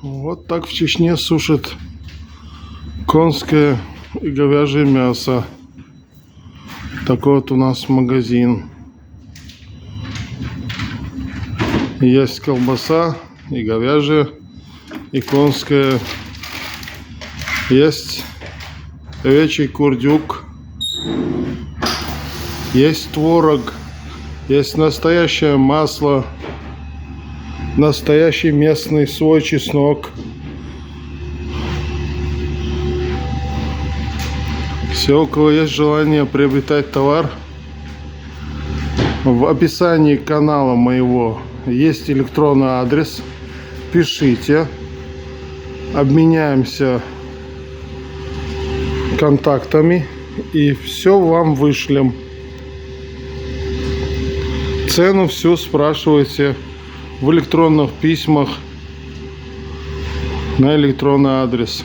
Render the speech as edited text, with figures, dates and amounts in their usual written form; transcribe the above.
Вот так в Чечне сушат конское и говяжье мясо. Такой вот у нас магазин. Есть колбаса и говяжья, и конская. Есть овечий курдюк. Есть творог. Есть настоящее масло. Настоящий местный свой чеснок. Все, у кого есть желание приобретать товар, в описании канала моего есть электронный адрес. Пишите, обменяемся контактами и все вам вышлем. Цену всю спрашивайте в электронных письмах на электронный адрес.